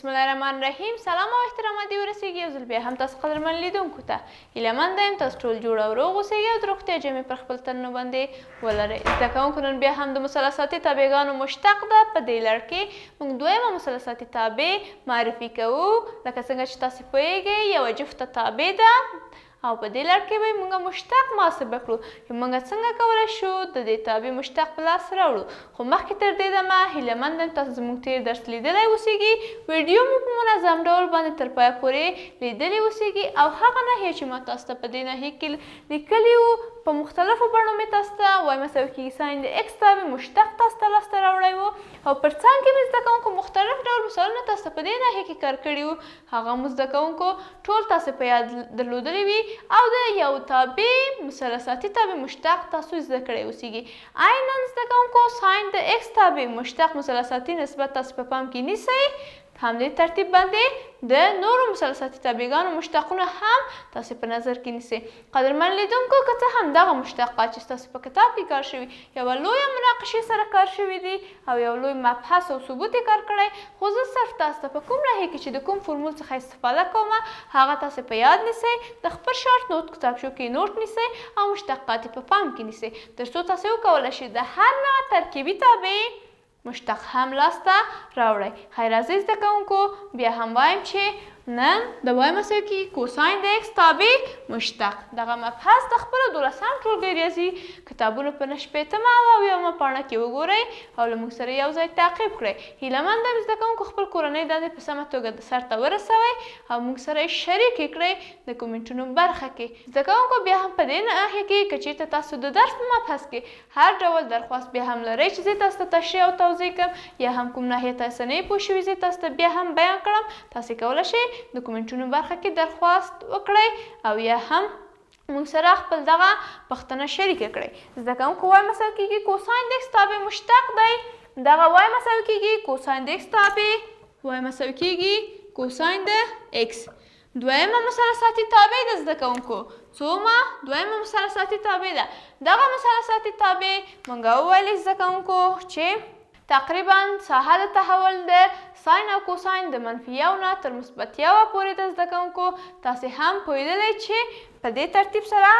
بسم الله الرحمن الرحیم. سلام او احترامات دې ورسیږي یو ځل بیا هم تاسو قدرمن لیدونکو ته هیله یم تاسو ټول جوړ او روغ اوسئ او د روغتیا جامې پر خپل تنو باندې ولرئ. زده کوونکو نن بیا هم د مثلثاتي تابعګانو مشتق ده. په دې لړ کې موږ دویمه مثلثاتي تابع معرفي کوو. لکه څنګه چې تاسو پوهیږئ یوه جفته تابع ده او په دې لړ کې به موږ مشتق محاسبه کړو چې موږ څنګه کولی شو د دې تابع مشتق په لاس راوړو. خو مخکې تر دې دمه هیله مند یم تاسو زموږ تېر درس لیدلی اوسیږي. ویډیو مو په منظم ډول باندې تر پایه پورې لیدلی اوسیږي او هغه ناحیې چې ما تاسو ته په دې ناحیې کې لیکلي وو په مختلفو بڼو مې تاسو ته وایم مساوي کېږي ساین د اکس تابع مشتق تاسو ته لاسته راوړی وو او پر څنګ کې مې زده کوونکو مختلف ډول مثالونه تاسو ته په دې ناحیې کې کار کړي وو. هغه مو زده کوونکو ټول تاسو په یاد درلودلی وي او د یو تابع مثلثاتي تابع مشتق تاسو زده کړی اوسیږي. عیناً زده کوونکو ساین د اکس تابع مشتق مثلثاتي نسبت تاسو په پام کې نیسئ. همدې ترتیب باندې د نورو مثلثاتي تابعګانو مشتقونه هم تاسو په نظر کې نیسئ. قدرمن لیدونکو که څه هم دغه مشتقات چې ستاسو په کتاب کې کار شوي یوه لویه مناقشې سره کار شوي دي او یو لوی مبحث او ثبوت یې کار کړی، خو زه صرف تاسو ته په کوم ناحیې کې چې د کوم فرمول څخه استفاده کومه هغه تاسو په یاد نیسئ، د خپل شارټ نوټ کتابچو کې نوټ نیسئ او مشتقات یې په پام کې نیسئ تر څو تاسو وکولی شئ د هر نوع ترکیبي تابع مشتق هم لاسته راوړئ. خیر راځئ زده کوونکو بیا هم وایم چې نن د وایم مساوي کېږي کوساین د اکس تابع مشتق. دغه مبحث د خپلو 12 ټولګي ریاضي کتابونو په 9 او 9 پاڼه کې وګورئ او له موږ سره یو ځای تعقیب کړئ. هیله مند یم زده کوونکو خپل کورنۍ دندې په سمه توګه سرته ورسوئ او موږ سره یې شریکې کړئ د کومنټونو برخه کې. زده کوونکو بیا هم په دې ناحیه کې که چېرته تاسو د درس په مبحث کې هر ډول درخواست بیا هم لرئ چې زه تاسو ته تشریح او توضیح کړم یا هم کوم ناحیه تاسو نه یې پوه شوي زه تاسو ته بیا هم بیان کړم، تاسې کولی شئ د کومنټونو برخه کې درخواست وکړئ او یا هم موږ سره خپل دغه پوښتنه شریکه کړئ. زده کوونکو وایم مساوي کېږي کوساین د اکس تابع مشتق دی. دغه وایم مساوي کېږي کوساین د اکس تابع وایم مساوي کېږي کوساین د اکس. دویمه مثلثاتي تابع ده زده کوونکو. څومه دویمه مثلثاتي تابع ده. دغه مثلثاتي تابع موږ وویلې زده کوونکو چې تقریبا ساحه د تحول د ساین او کوساین د منفي یو نه تر مثبت یوه پورې ده زده کوونکو. تاسې هم پوهېدلی چې په دې ترتیب سره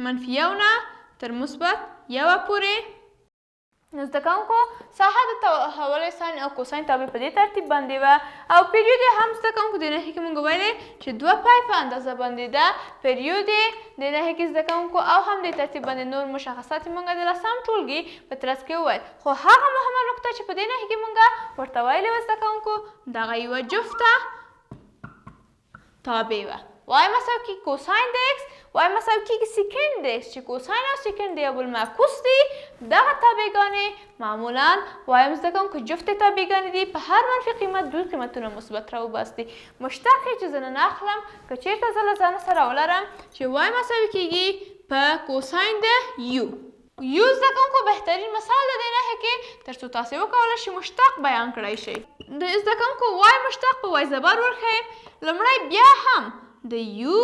منفي یو نه تر مثبت یوه پورې نو زده کوونکو ساحه د تحول ساین او کوساین تابع په دې ترتیب باندې وه او پیریود یې هم زده کوونکو دې ناحیې کې موږ ویلې چې 2 پای په اندازه باندې ده. پیریود یې دې ناحیې کې زده کوونکو او هم دې ترتیب باندې نور مشخصات یې موږ د 10 ټولګي په ترڅ کې وویل. خو هغه مهمه نقطه چې په دې ناحیې کې موږ ورته ویلې وه زده کوونکو دغه یوه جفته تابع وه. وایم مساوي کېږي کوساین د اکس وایم مساوي کېږي سیکنډ د اکس چې کوساین او سیکنډ د یو بل معکوس دي. دغه تابعګانې معمولا وایم زده کوونکو جفتې تابعګانې دي په هر منفي قیمت دوی قیمتونه مثبت راوباسي. مشتق یې چې زه نن اخلم که چېرته زه له ځانه سره ولرم چې وایم مساوي کېږي په کوساین د یو. یو زده کوونکو بهترین مثال د دې ناحیې کې تر څو تاسې وکولی شئ مشتق بیان کړی شئ. د زده کوونکو وای مشتق په وای زبر ورښیم. لومړی بیا هم د یو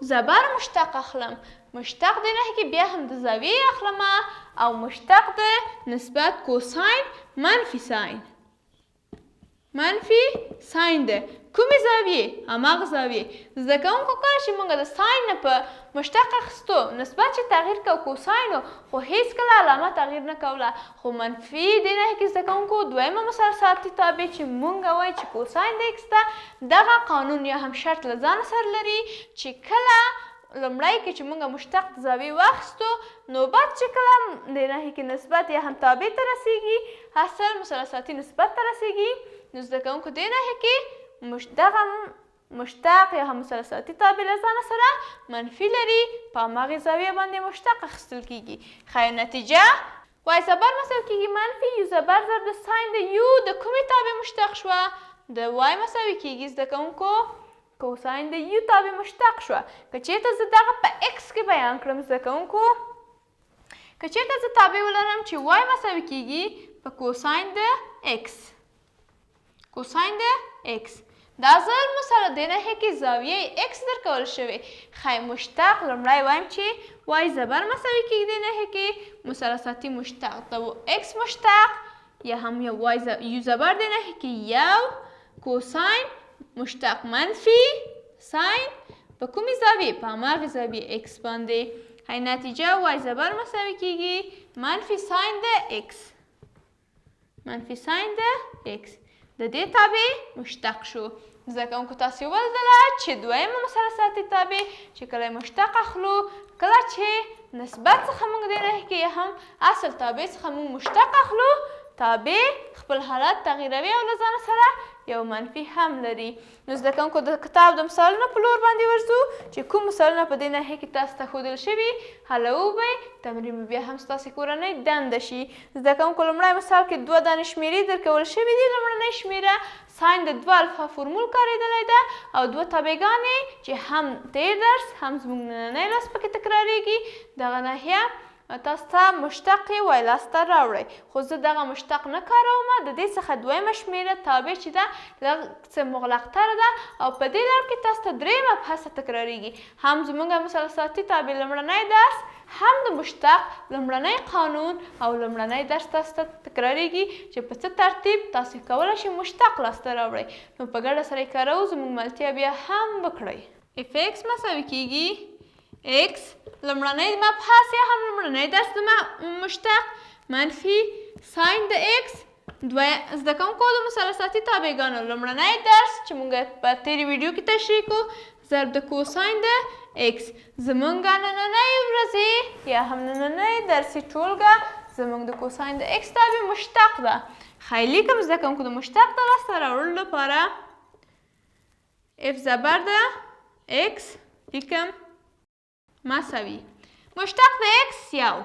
زبر مشتق اخلم. مشتق د ناحیې کې بیا هم د زاویې اخلم او مشتق د نسبت کوساین منفي ساین. منفي ساین ده کومې زاویې؟ هماغه زاویې. زده کوونکو کله چې موږ د ساین نه په مشتق اخیستو نسبت چې تغییر کو کوساین خو هیڅکله علامه تغییر نه کوله. خو منفي دې ناحیې کې زده کوونکو دویمه مثلثاتي تابع چې موږ وایو چې کوساین د اکس ده دغه قانون یا هم شرط له ځانه سره لري چې کله لومړی کې چې موږ مشتق د زاویې واخیستو نوبت چې کله دې ناحیې کې نسبت یا هم تابع ته رسیږي حاصل مثلثاتي نسبت ته رسیږي نو زده کوونکو دې ناحیې کې دغه مشتق یا هم مثلثاتي تابع له ځانه سره منفي لري په هماغې زاویې باندې مشتق اخیستل کېږي. خیر نتیجه وای زبر مساوي کېږي منفي یو زبر ضرب د ساین د یو د کومې تابع مشتق شوه؟ د وای مساوي کېږي زده کوونکو کوساین د یو تابع مشتق شوه. که چېرته زه دغه په اکس کې بیان کړم زده کوونکو که چېرته زه تابع ولرم چې وای مساوي کېږي په کوساین د اکس کوساین د اکس دا ځل مو سره دې ناحیې کې زاویې اکس درکول شوې. خیر مشتق لومړی وایم چې وای زبر مساوي کېږي دې ناحیې کې مثلثاتي مشتق د اکس مشتق یا هم یو زبر دی نهی که یو کوساین مشتق منفی ساین په کومې زاویې په هماغې زاویې اکس باندې هی نتیجه وای زبر مساوي کیږي منفي ساین د اکس منفي ساین د اکس د دې تابع مشتق شو. زده کوونکو تاسې ولیدله چې دویمه مثلثاتي تابع چې کله مشتق اخلو کله چې نسبت څخه موږ دی نهي کې یا هم اصل تابع څخه موږ مشتق اخلو تابع خپل حالت تغیروي او له ځانه سره یو منفي هم لري. نو زده کوونکو د کتاب د مثالونو په لور باندې ورځو چې کوم مثالونه په دې ناحیه کې تاسو ته ښودل شوي حلوو به تمرین به بیا هم ستاسې کورنۍ دنده شي. زده کوونکو لومړی مثال کې 2 دانې شمېرې درکول شوي دي. لومړنۍ شمېره ساین د 2 الفا فورمول کارېدلی ده او 2 تابعګانې چې هم تیر درس هم زموږ نننی لس پکې تکراریږي. دغه ناحیه تاسو ته مشتق یې وای لاسته راوړئ خو زه دغه مشتق نه کاروم. د دې څخه دویمه شمېره تابع چې ده لږ څه مغلقتره ده او په دې لړ کې تاسو ته درېیمه هڅه تکراریږي. هم زموږ مثلثاتي تابع لومړنی درس هم د مشتق لومړنی قانون او لومړنی درس تاسو ته تکراریږي چې په څه ترتیب تاسو کولی شئ مشتق لاسته راوړئ. نو په ګډه سره یې کاروو زموږ ملتیا بیا هم وکړئ. اف ایکس مساوي کیږي x لومړنی مبحث یا هم لومړنی درس د مشتق منفي ساین د x زده کوونکو د مثلثاتي تابعګانو لومړنی درس چې موږ په تېرې ویډیو کې تشریح کړو ضرب د کوساین د x. زموږ نننۍ ورځې یا هم نننۍ درسي ټولګه زموږ د کوساین د x تابع مشتق ده. ښایي لیکم زده کوونکو د مشتق د لاسته راوړلو لپاره f زبر د x لیکم مساوي مشتق د x یو.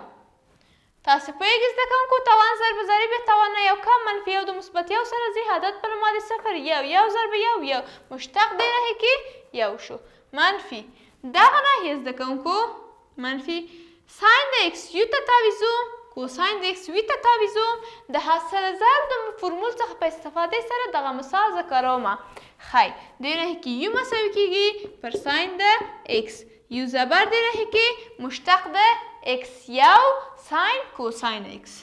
تاسو پوهیږئ زده کوونکو توان ضرب ضریب توان نه یو کم منفي یو د مثبت یو سره ځي عدد په نوم د صفر یو ضرب یو مشتق دې ناحیې کې یو شو منفي دغه ناحیه زده کوونکو منفي ساین د x یو ته تاویزوم کوساین د x وي ته تاویزوم د حاصل ضرب د فرمول څخه په استفادې سره دغه مثال زه کاروم. ښایي دې ناحیې کې یو مساوي کیږي پر ساین د x یو زبر دی ناحیه کې مشتق د x یو ساین کوساین x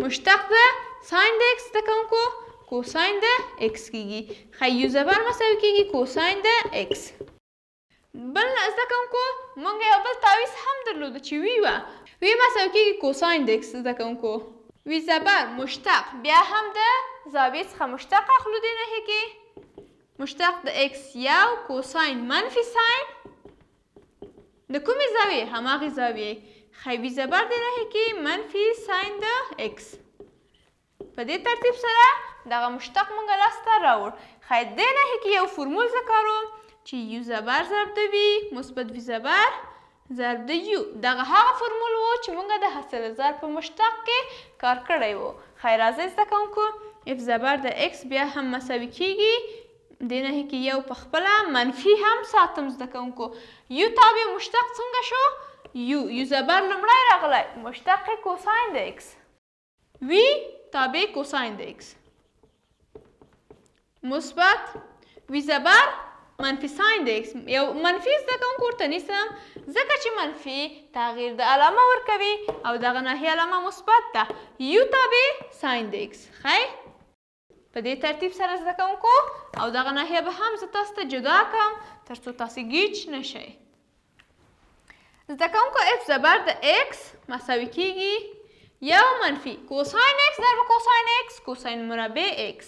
مشتق د ساین د x زده کوونکو کوساین د x کیږي. ښایي یو زبر مساوي کیږي کوساین د x. بل زده کوونکو موږ یو بل تعویض هم درلوده چې وي مساوي کیږي کوساین د x زده کوونکو وي زبر مشتق بیا هم د زاویې څخه مشتق اخلو دی ناحیه کې مشتق د x یو کوساین منفي ساین د کومې زاویې هماغې زاویې ښایي وي زبر دی ناحیې کې منفي ساین د x. په دې ترتیب سره دغه مشتق موږ لاسته راوړ. ښایي دې ناحیې کې یو فرمول زه کاروم چې یو زبر ضرب د وي مثبت وي زبر ضرب د یو دغه هغه فرمول و چې موږ د حاصل ضرب په مشتق کې کار کړی و. ښایي راځئ زده کوونکو اف زبر د x بیا هم مساوي کیږي دې ناحیې کې یو په خپله منفي هم ساتم زده کوونکو. یو تابع مشتق څنګه شو یو زبر لومړی راغلی مشتق کوساین د x وي تابع کوساین د x مثبت وي زبر منفي ساین د x یو منفي زده کوونکو ورته نیسم ځکه چې منفي تغییر د علامه ورکوي او دغه ناحیه علامه مثبت ده یو تابع ساین د x. ښایي په دې ترتیب سره زده کوونکو او دغه ناحیه به هم زه تاسو ته جدا کړم تر څو تاسې ګیج نه شئ. زده کوونکو اف زبر د x مساوي کیږي یو منفي کوساین x ضرب کوساین x کوساین مربع x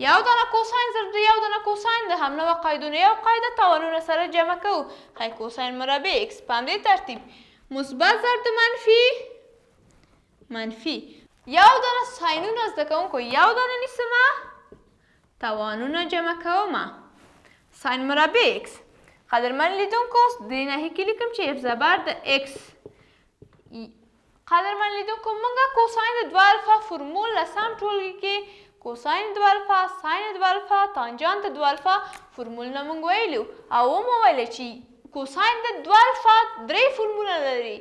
یو دانه کوساین ضرب د یو دانه کوساین د هم نوع قاعدونو یو قاعده توانونه سره جمع کوو. ښایي کوساین مربع x په همدې ترتیب مثبت ضرب د منفي یو دانه ساینونه زده کوونکو یو دانه نیسمه توانونه جمع کومه ساین مربع x. قدرمن لیدونکو دې ناحیې کې لیکم چې اف زبر د x قدرمن لیدونکو موږ کوساین د 2 الفا فرمول لسم ټولګي کې کوساین 2 الفا ساین 2 الفا تانجانت 2 الفا فرمولونه موږ ویلو او ومو ویلې چې کوساین د 2 الفا 3 فرمولونه لري.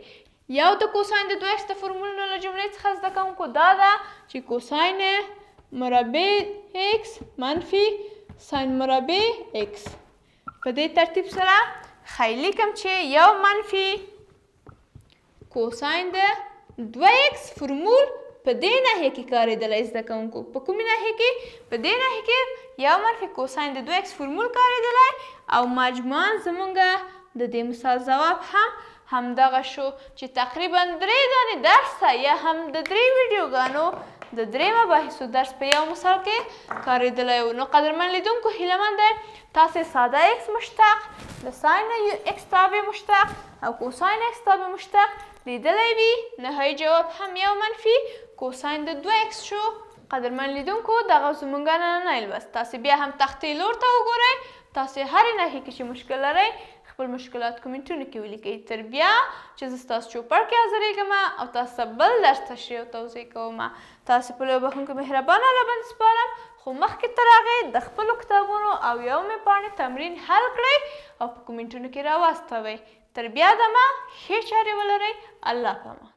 یو د کوساین د 2x د فرمولونو له جملې څخه زده کوونکو دا ده چې کوساین مربع x منفي ساین مربع x. په دې ترتیب سره ښایي لیکم چې یو منفي کوساین د 2x فرمول په دې ناحیه کې کارېدلی زده کوونکو. په کومې ناحیه کې؟ په دې ناحیه کې یو منفي کوساین د 2x فورمول کارېدلی او مجموعاً زمونږ د دې مثال ځواب هم همدغه شو چې تقریبا 3 دانې درس یا هم د 3 ویډیوګانو د 3 مباحثو درس په یو مثال کې کارېدلی و. نو قدرمن لیدونکو هیله یم تاسې ساده x مشتق د ساین x تابع مشتق او کوساین x تابع مشتق لیدلی وي. نهایي جواب هم یو منفي کوساین د 2x شو. قدرمن لیدونکو دغه زموږ نننی لوست. تاسې بیا هم تختې لور ته وګورئ. تاسې هرې ناحیې کې چې مشکل لرئ خپل مشکلات کومنټونو کې ولیکئ. تر بیا چې زه ستاسو چوپړ کې حاضرېږم او تاسو ته بل درس تشریح او توضیح کوم. تاسې په لویو بخښونکو مهربانه الله باندې سپارم، خو مخکې تر هغې د خپلو کتابونو او یومې پاڼې تمرین حل کړئ او په کومنټونو کې راواستوئ. تر بیا دمه ښې چارې ولرئ. الله پامان.